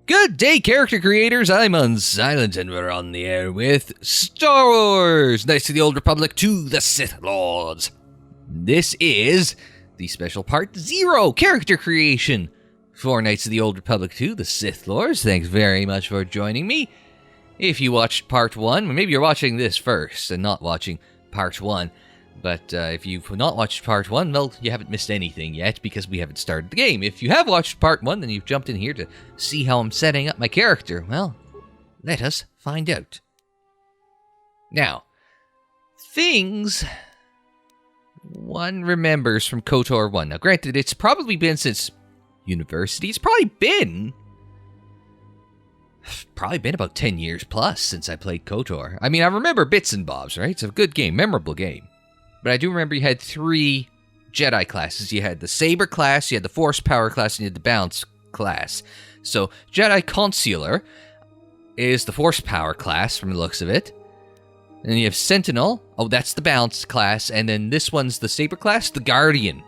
Good day, character creators. I'm Unsilent, and we're on the air with Star Wars: Knights of the Old Republic to the Sith Lords. This is the special part 0 character creation for Knights of the Old Republic to the Sith Lords. Thanks very much for joining me. If you watched part 1, maybe you're watching this first and not watching part 1. But if you've not watched part 1, well, you haven't missed anything yet because we haven't started the game. If you have watched part 1, then you've jumped in here to see how I'm setting up my character. Well, let us find out. Now, things one remembers from KOTOR 1. Now, granted, it's probably been since university. It's probably been about 10 years plus since I played KOTOR. I mean, I remember bits and bobs, right? It's a good game, memorable game. But I do remember you had 3 Jedi classes. You had the Saber class, you had the Force Power class, and you had the Balance class. So, Jedi Chancellor is the Force Power class, from the looks of it. And then you have Sentinel. Oh, that's the Balance class. And then this one's the Saber class, the Guardian.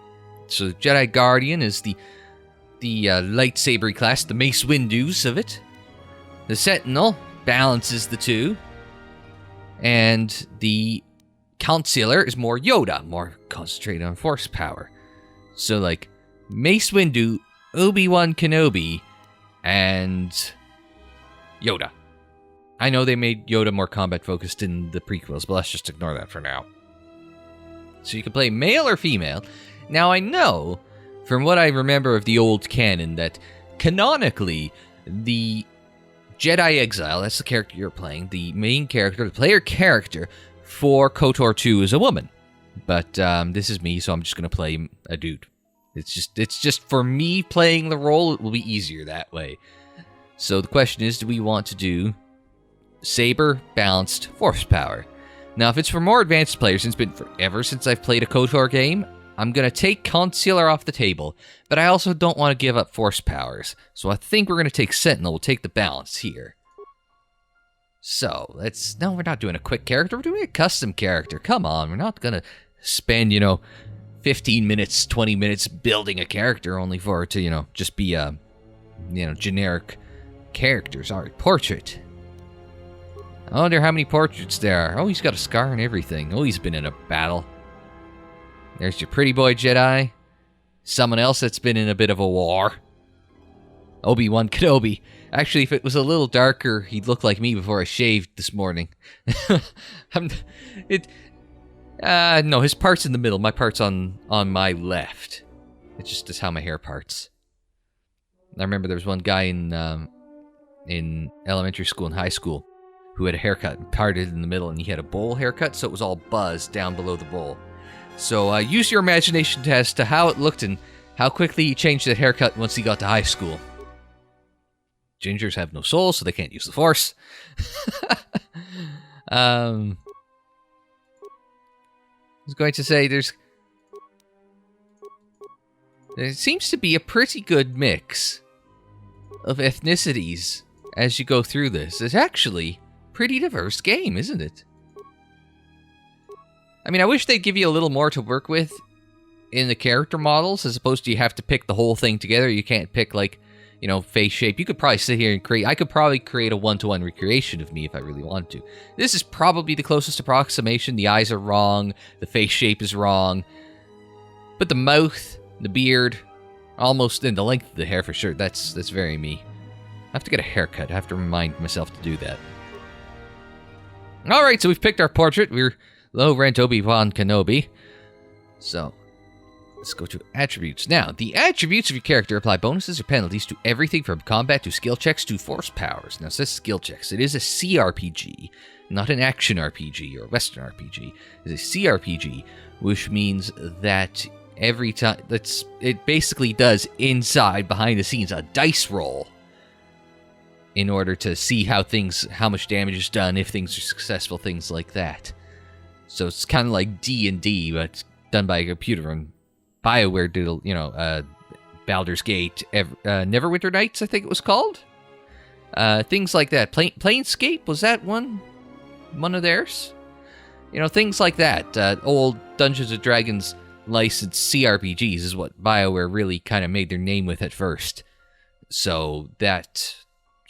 So, Jedi Guardian is the lightsaber class, the Mace Windu's of it. The Sentinel balances the two. And the Chancellor is more Yoda, more concentrated on force power. So, like, Mace Windu, Obi-Wan Kenobi, and Yoda. I know they made Yoda more combat-focused in the prequels, but let's just ignore that for now. So you can play male or female. Now, I know, from what I remember of the old canon, that canonically, the Jedi Exile, that's the character you're playing, the main character, the player character, for KOTOR 2 is a woman. But this is me, so I'm just going to play a dude. It's just for me playing the role, it will be easier that way. So the question is, do we want to do Saber, Balanced, Force Power? Now, if it's for more advanced players, it's been forever since I've played a KOTOR game, I'm going to take Chancellor off the table, but I also don't want to give up Force Powers. So I think we're going to take Sentinel. We'll take the Balance here. So, no, we're not doing a quick character, we're doing a custom character. Come on, we're not gonna spend, 15 minutes, 20 minutes building a character only for it to, just be a, generic character. Sorry, portrait. I wonder how many portraits there are. Oh, he's got a scar and everything. Oh, he's been in a battle. There's your pretty boy Jedi. Someone else that's been in a bit of a war. Obi-Wan Kenobi. Actually, if it was a little darker, he'd look like me before I shaved this morning. No, his part's in the middle. My part's on my left. It's just how my hair parts. I remember there was one guy in elementary school and high school who had a haircut parted in the middle, and he had a bowl haircut, so it was all buzzed down below the bowl. So use your imagination as to how it looked and how quickly he changed that haircut once he got to high school. Gingers have no soul, so they can't use the Force. I was going to say, there seems to be a pretty good mix of ethnicities as you go through this. It's actually a pretty diverse game, isn't it? I mean, I wish they'd give you a little more to work with in the character models, as opposed to you have to pick the whole thing together. You can't pick, face shape. You could probably sit here and I could probably create a one-to-one recreation of me if I really wanted to. This is probably the closest approximation. The eyes are wrong. The face shape is wrong. But the mouth, the beard, almost, and the length of the hair for sure, that's very me. I have to get a haircut. I have to remind myself to do that. Alright, so we've picked our portrait. We're low-rent Obi-Wan Kenobi. So, let's go to attributes. Now, the attributes of your character apply bonuses or penalties to everything from combat to skill checks to force powers. Now, it says skill checks. It is a CRPG, not an action RPG or a Western RPG. It's a CRPG, which means that every time, it basically does inside, behind the scenes, a dice roll in order to see how much damage is done, if things are successful, things like that. So it's kind of like D&D, but done by a computer, and BioWare did, Baldur's Gate, Neverwinter Nights, I think it was called. Things like that. Planescape, was that one of theirs? Things like that. Old Dungeons & Dragons licensed CRPGs is what BioWare really kind of made their name with at first. So that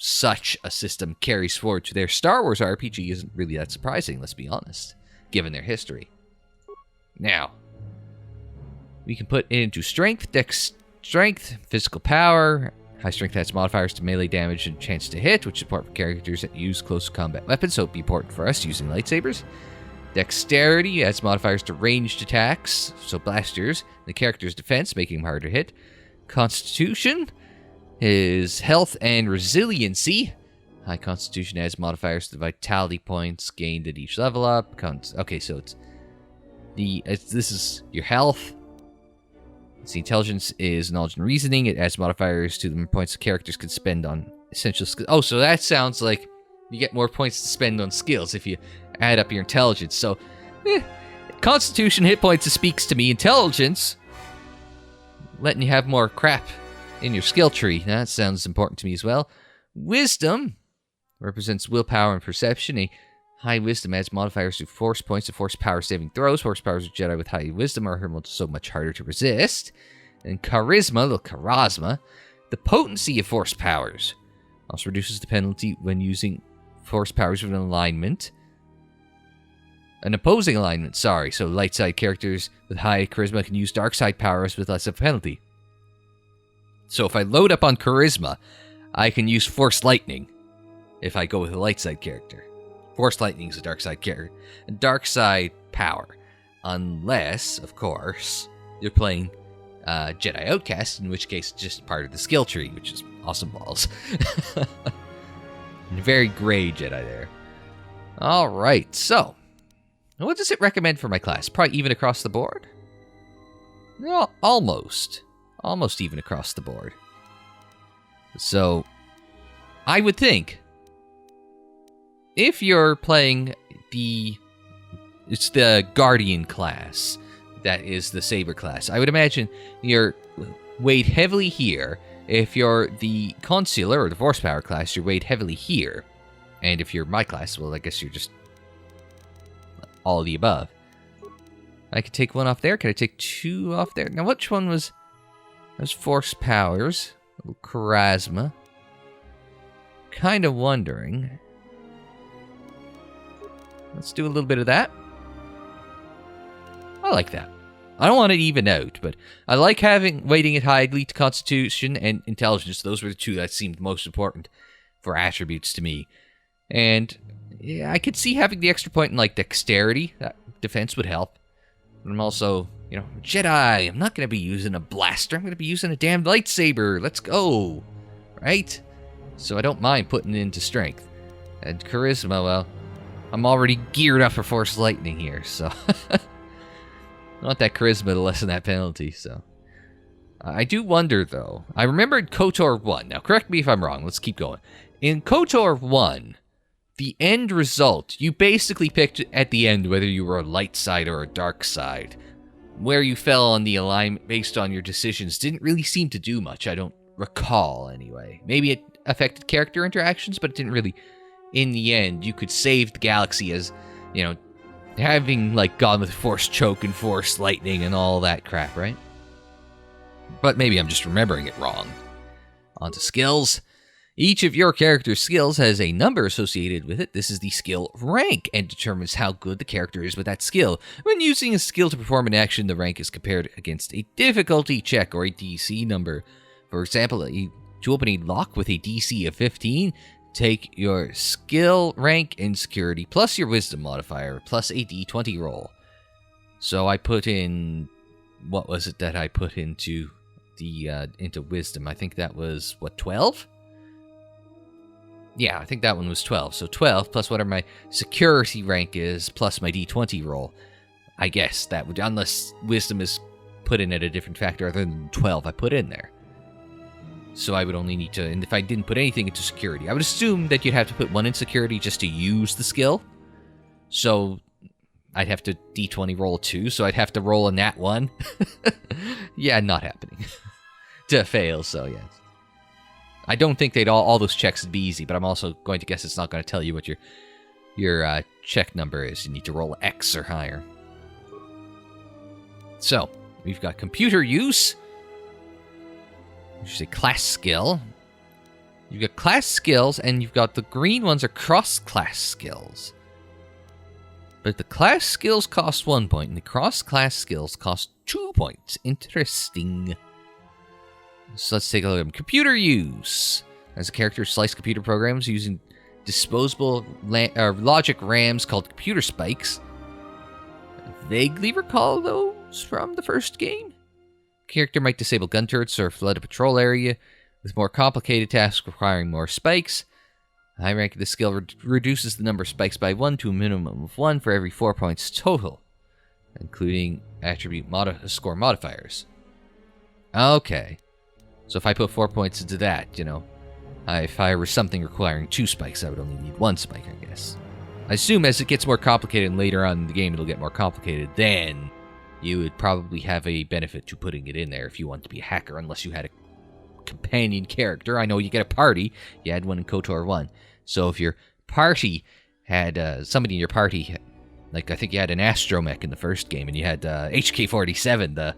such a system carries forward to their Star Wars RPG isn't really that surprising, let's be honest, given their history. Now, we can put it into strength, dex strength, physical power. High strength adds modifiers to melee damage and chance to hit, which is important for characters that use close combat weapons, so it'd be important for us using lightsabers. Dexterity adds modifiers to ranged attacks, so blasters, the character's defense, making them harder to hit. Constitution is health and resiliency. High Constitution adds modifiers to the vitality points gained at each level up. Okay, so this is your health. The intelligence is knowledge and reasoning. It adds modifiers to the points the characters can spend on essential skills. Oh, so that sounds like you get more points to spend on skills if you add up your intelligence. So, Constitution, hit points, it speaks to me. Intelligence, letting you have more crap in your skill tree. That sounds important to me as well. Wisdom represents willpower and perception. A high wisdom adds modifiers to force points to force power saving throws. Force powers of Jedi with high wisdom are so much harder to resist. And charisma, little charisma, the potency of force powers also reduces the penalty when using force powers with an alignment. An opposing alignment, sorry. So light side characters with high charisma can use dark side powers with less of a penalty. So if I load up on charisma, I can use force lightning if I go with a light side character. Force lightning is a dark side character. A dark side power. Unless, of course, you're playing Jedi Outcast, in which case it's just part of the skill tree, which is awesome balls. Very gray Jedi there. Alright, so what does it recommend for my class? Probably even across the board? No, almost. Almost even across the board. So, I would think, if you're playing it's the Guardian class, that is the Saber class, I would imagine you're weighed heavily here. If you're the Chancellor or the Force Power class, you're weighed heavily here. And if you're my class, well, I guess you're just all of the above. I could take one off there. Can I take two off there? Now, which one was... There's Force Powers. A little Charisma. Kind of wondering. Let's do a little bit of that. I like that. I don't want it even out, but I like weighting it high, lead to Constitution and Intelligence. Those were the two that seemed most important for attributes to me. And yeah, I could see having the extra point in like Dexterity. That defense would help. But I'm also, Jedi. I'm not going to be using a blaster. I'm going to be using a damn lightsaber. Let's go. Right? So I don't mind putting it into strength. And Charisma, well, I'm already geared up for Force Lightning here, so... I want that charisma to lessen that penalty, so... I do wonder, though. I remembered KOTOR 1. Now, correct me if I'm wrong. Let's keep going. In KOTOR 1, the end result, you basically picked at the end whether you were a light side or a dark side. Where you fell on the alignment based on your decisions didn't really seem to do much. I don't recall, anyway. Maybe it affected character interactions, but it didn't really... In the end, you could save the galaxy as, having, gone with Force Choke and Force Lightning and all that crap, right? But maybe I'm just remembering it wrong. On to skills. Each of your character's skills has a number associated with it. This is the skill rank and determines how good the character is with that skill. When using a skill to perform an action, the rank is compared against a difficulty check or a DC number. For example, to open a lock with a DC of 15, take your skill rank in security plus your wisdom modifier plus a d20 roll. So I put in... What was it that I put into wisdom? I think that was, 12? Yeah, I think that one was 12. So 12 plus whatever my security rank is plus my d20 roll. I guess that would... Unless wisdom is put in at a different factor other than 12 I put in there. So I would only need to, and if I didn't put anything into security, I would assume that you'd have to put one in security just to use the skill. So I'd have to d20 roll 2, so I'd have to roll a nat 1. Yeah, not happening. To fail, so yes. I don't think all those checks would be easy, but I'm also going to guess it's not going to tell you what your check number is. You need to roll X or higher. So, we've got computer use, which is a class skill. You've got class skills, and you've got the green ones are cross-class skills. But the class skills cost 1 point, and the cross-class skills cost 2 points. Interesting. So let's take a look at them. Computer use. As a character, slice computer programs using disposable logic RAMs called computer spikes. I vaguely recall those from the first game. Character might disable gun turrets or flood a patrol area with more complicated tasks requiring more spikes. High rank of the skill reduces the number of spikes by 1 to a minimum of 1 for every 4 points total, including attribute score modifiers. Okay. So if I put 4 points into that, you know, if I were something requiring 2 spikes, I would only need 1 spike, I guess. I assume as it gets more complicated and later on in the game it'll get more complicated, then you would probably have a benefit to putting it in there if you want to be a hacker, unless you had a companion character. I know you get a party. You had one in KOTOR 1. So if your party had somebody in your party, like I think you had an astromech in the first game, and you had HK-47,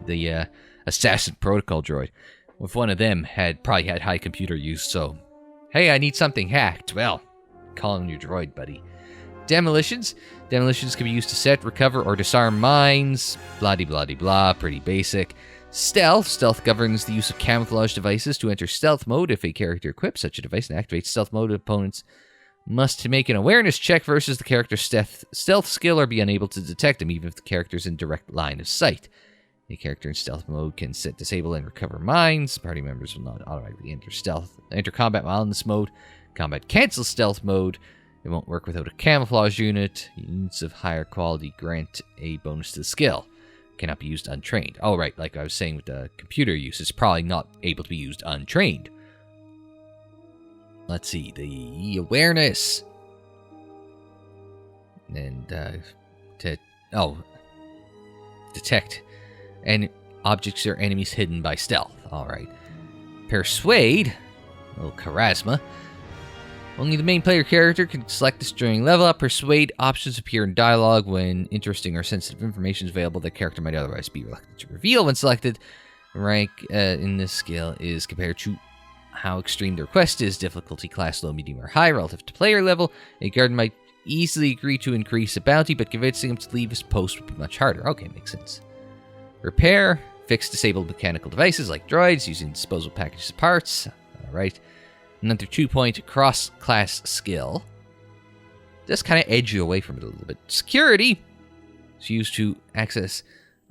the assassin protocol droid. If one of them probably had high computer use, so hey, I need something hacked. Well, call on your droid, buddy. Demolitions. Demolitions can be used to set, recover, or disarm mines. Blah-de-blah-de-blah. Pretty basic. Stealth. Stealth governs the use of camouflage devices to enter stealth mode. If a character equips such a device and activates stealth mode, opponents must make an awareness check versus the character's stealth skill or be unable to detect them, even if the character is in direct line of sight. A character in stealth mode can set, disable, and recover mines. Party members will not automatically enter combat while in this mode. Combat cancels stealth mode. It won't work without a camouflage unit. Units of higher quality grant a bonus to the skill. Cannot be used untrained. Oh, right, like I was saying with the computer use, it's probably not able to be used untrained. Let's see, the awareness. And, detect. And objects or enemies hidden by stealth. Alright. Persuade. A little charisma. Only the main player character can select this during level up. Persuade options appear in dialogue when interesting or sensitive information is available that character might otherwise be reluctant to reveal when selected. Rank in this skill is compared to how extreme the request is. Difficulty class low, medium, or high relative to player level. A guard might easily agree to increase a bounty, but convincing him to leave his post would be much harder. Okay, makes sense. Repair. Fix disabled mechanical devices like droids using disposable packages of parts. Alright. Another 2-point cross-class skill. Just kind of edge you away from it a little bit. Security. It's used to access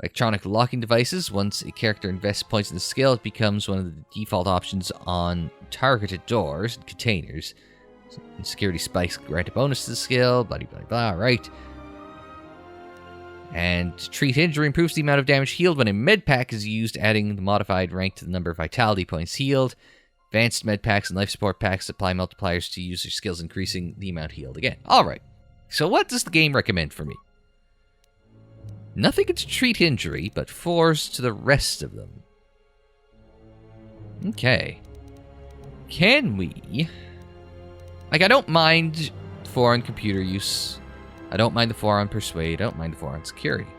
electronic locking devices. Once a character invests points in the skill, it becomes one of the default options on targeted doors and containers. Security spikes grant a bonus to the skill. Blah, blah, blah. Right. And treat injury improves the amount of damage healed when a med pack is used, adding the modified rank to the number of vitality points healed. Advanced med packs and life support packs apply multipliers to user skills, increasing the amount healed again. Alright, so what does the game recommend for me? Nothing to treat injury, but 4s to the rest of them. Okay. Can we... Like, I don't mind 4 on computer use. I don't mind the 4 on persuade. I don't mind the 4 on security.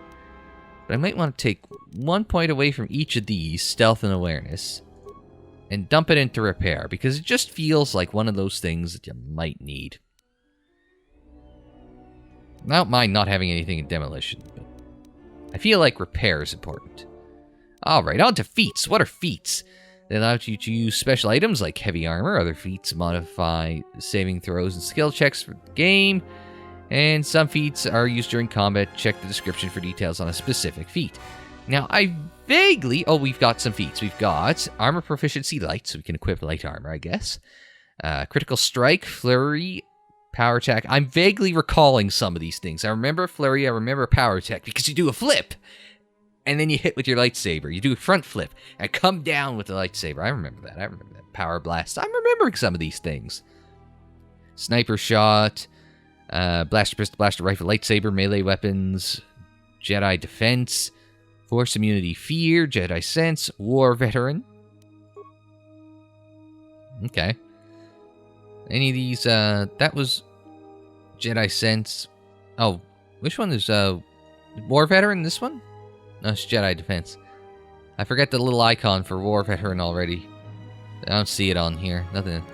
But I might want to take 1 point away from each of these, stealth and awareness, and dump it into repair, because it just feels like one of those things that you might need. I don't mind not having anything in demolition, but I feel like repair is important. Alright, on to feats. What are feats? They allow you to use special items like heavy armor. Other feats modify saving throws and skill checks for the game. And some feats are used during combat. Check the description for details on a specific feat. Now, I vaguely... Oh, we've got some feats. We've got armor proficiency light, so we can equip light armor, I guess. Critical strike, flurry, power attack. I'm vaguely recalling some of these things. I remember flurry, I remember power attack, because you do a flip, and then you hit with your lightsaber. You do a front flip, and come down with the lightsaber. I remember that. I remember that. Power blast. I'm remembering some of these things. Sniper shot, blaster pistol, blaster rifle, lightsaber, melee weapons, Jedi defense, Force immunity, fear, Jedi sense, war veteran. Okay. Any of these, that was Jedi sense. Oh, which one is, war veteran, this one? No, it's Jedi defense. I forget the little icon for war veteran already. I don't see it on here. Nothing.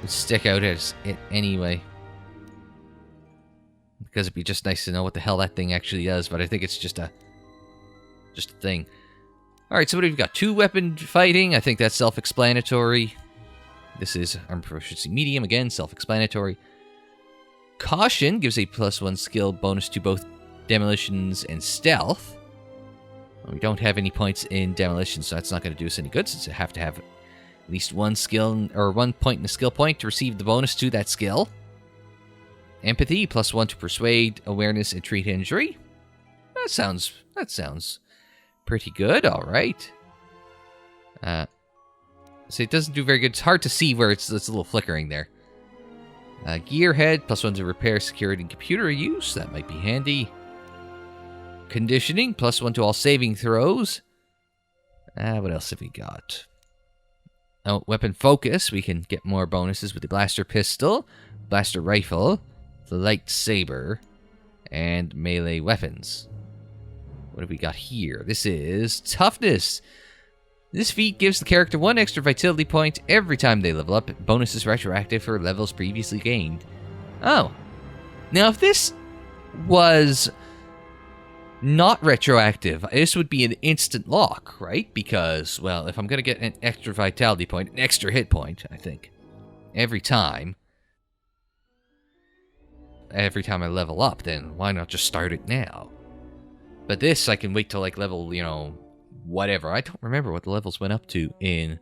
would stick out as it anyway. Because it'd be just nice to know what the hell that thing actually does, but I think it's just a thing. Alright, so what have we got? 2-weapon fighting. I think that's self-explanatory. This is armor proficiency medium. Again, self-explanatory. Caution gives a +1 skill bonus to both demolitions and stealth. We don't have any points in demolition, so that's not going to do us any good, since I have to have at least 1 skill, or 1 point in a skill point to receive the bonus to that skill. Empathy, +1 to persuade, awareness, and treat injury. That sounds pretty good, alright. So it doesn't do very good. It's hard to see where it's a little flickering there. Gearhead, +1 to repair, security, and computer use. That might be handy. Conditioning, +1 to all saving throws. What else have we got? Oh, weapon focus. We can get more bonuses with the blaster pistol, blaster rifle, the lightsaber, and melee weapons. What have we got here? This is toughness. This feat gives the character 1 extra vitality point every time they level up. Bonus is retroactive for levels previously gained. Oh. Now, if this was not retroactive, this would be an instant lock, right? Because, well, if I'm going to get an extra vitality point, an extra hit point, I think, every time I level up, then why not just start it now? But this, I can wait till, like, level, whatever. I don't remember what the levels went up to in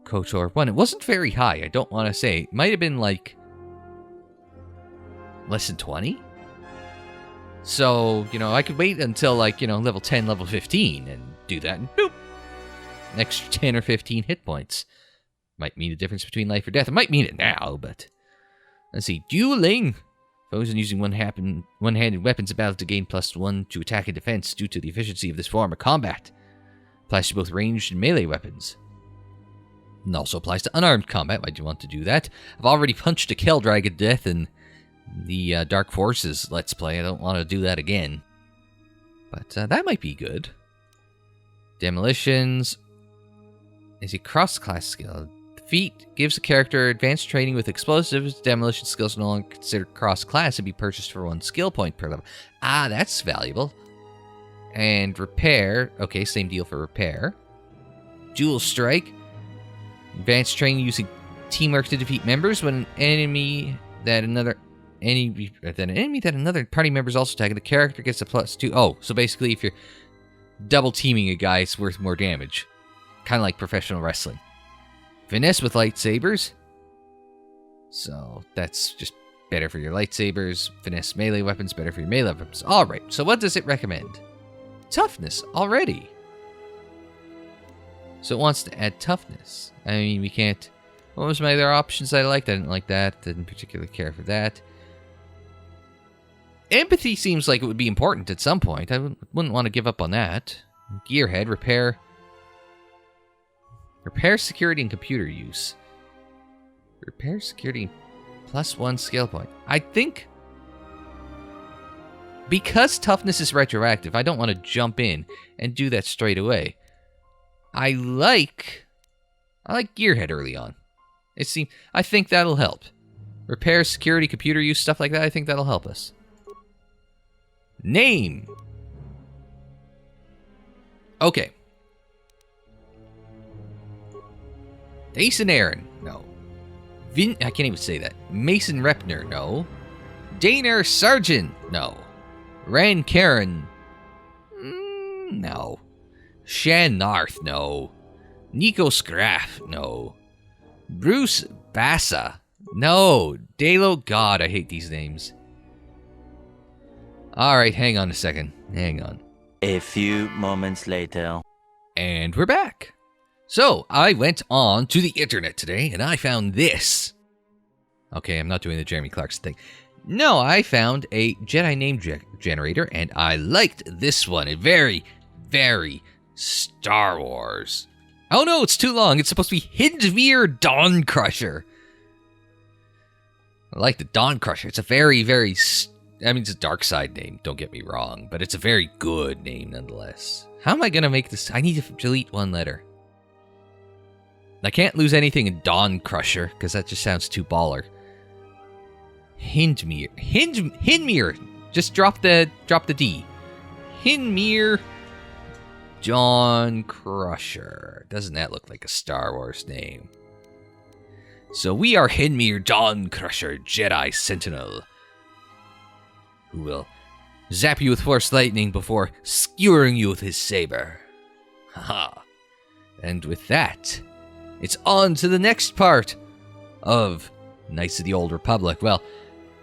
KOTOR 1. It wasn't very high, I don't want to say. It might have been, like, less than 20? So, I could wait until, like, level 10, level 15, and do that, and boop! An extra 10 or 15 hit points. Might mean the difference between life or death. It might mean it now, but... Let's see. Dueling! Foes using one-handed weapons about to gain +1 to attack and defense due to the efficiency of this form of combat. Applies to both ranged and melee weapons. And also applies to unarmed combat. Why do you want to do that? I've already punched a Kell Dragon to death in the Dark Forces Let's Play. I don't want to do that again. But that might be good. Demolitions is a cross-class skill. The feat gives the character advanced training with explosives. Demolition skills no longer considered cross-class and be purchased for 1 skill point per level. Ah, that's valuable. And repair. Okay, same deal for repair. Dual strike. Advanced training using teamwork to defeat members when an enemy that another party member is also attacking. The character gets a +2. Oh, so basically if you're double teaming a guy, it's worth more damage. Kind of like professional wrestling. Finesse with lightsabers. So that's just better for your lightsabers. Finesse melee weapons, better for your melee weapons. Alright, so what does it recommend? Toughness already. So it wants to add toughness. I mean, we can't... What was my other options I liked? I didn't like that. Didn't particularly care for that. Empathy seems like it would be important at some point. I wouldn't want to give up on that. Gearhead, repair... Repair security and computer use. Repair security +1 skill point. I think... Because toughness is retroactive, I don't want to jump in and do that straight away. I like Gearhead early on. I think that'll help. Repair, security, computer use, stuff like that, I think that'll help us. Name. Okay. Jason Aaron, no. I can't even say that. Mason Repner, no. Daner Sargent, no. Ran Karen, no. Shan Narth, no. Nico Scraff, no. Bruce Bassa, no. Dalo, God, I hate these names. Alright, hang on a second. Hang on. A few moments later. And we're back. So, I went on to the internet today, and I found this. Okay, I'm not doing the Jeremy Clarkson thing. No, I found a Jedi name generator, and I liked this one. It very, very Star Wars. Oh no, it's too long. It's supposed to be Hindvir Dawncrusher. I like the Dawncrusher. It's a very, very... I mean, it's a dark side name, don't get me wrong, but it's a very good name nonetheless. How am I going to make this? I need to delete one letter. I can't lose anything in Dawn Crusher, because that just sounds too baller. Hinmir. Just drop the D. Hinmir Dawn Crusher. Doesn't that look like a Star Wars name? So we are Hinmir Dawn Crusher, Jedi Sentinel, who will zap you with Force Lightning before skewering you with his saber. Haha. And with that, it's on to the next part of Knights of the Old Republic. Well,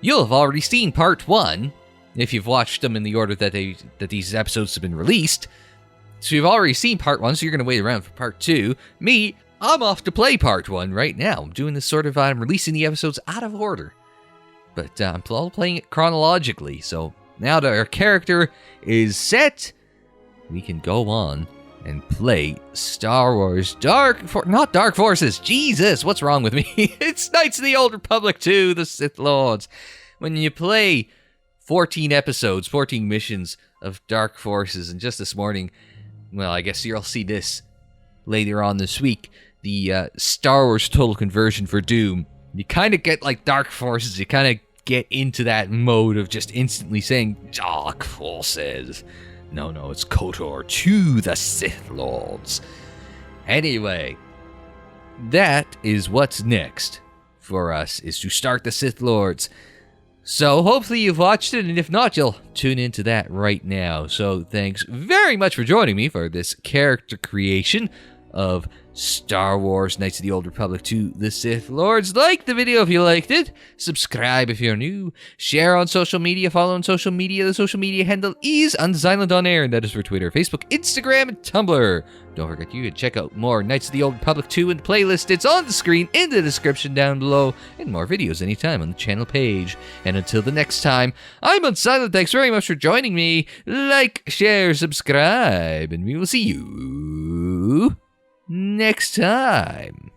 you'll have already seen part 1, if you've watched them in the order that these episodes have been released. So you've already seen part 1, so you're going to wait around for part 2. Me, I'm off to play part 1 right now. I'm doing this sort of, I'm releasing the episodes out of order. But I'm playing it chronologically, so now that our character is set, we can go on and play Star Wars not Dark Forces. Jesus, what's wrong with me? It's Knights of the Old Republic 2, the Sith Lords. When you play 14 episodes, 14 missions of Dark Forces, and just this morning, well, I guess you'll see this later on this week, the Star Wars Total Conversion for Doom. You kind of get like Dark Forces, you kind of get into that mode of just instantly saying, Dark Forces. No, it's KOTOR to the Sith Lords. Anyway, that is what's next for us, is to start the Sith Lords. So hopefully you've watched it, and if not, you'll tune into that right now. So thanks very much for joining me for this character creation of Star Wars Knights of the Old Republic 2 The Sith Lords. Like the video if you liked it. Subscribe if you're new. Share on social media. Follow on social media. The social media handle is Unsilent on Air, and that is for Twitter, Facebook, Instagram, and Tumblr. Don't forget you can check out more Knights of the Old Republic 2 in the playlist. It's on the screen in the description down below, and more videos anytime on the channel page. And until the next time, I'm Unsilent. Thanks very much for joining me. Like, share, subscribe, and we will see you next time.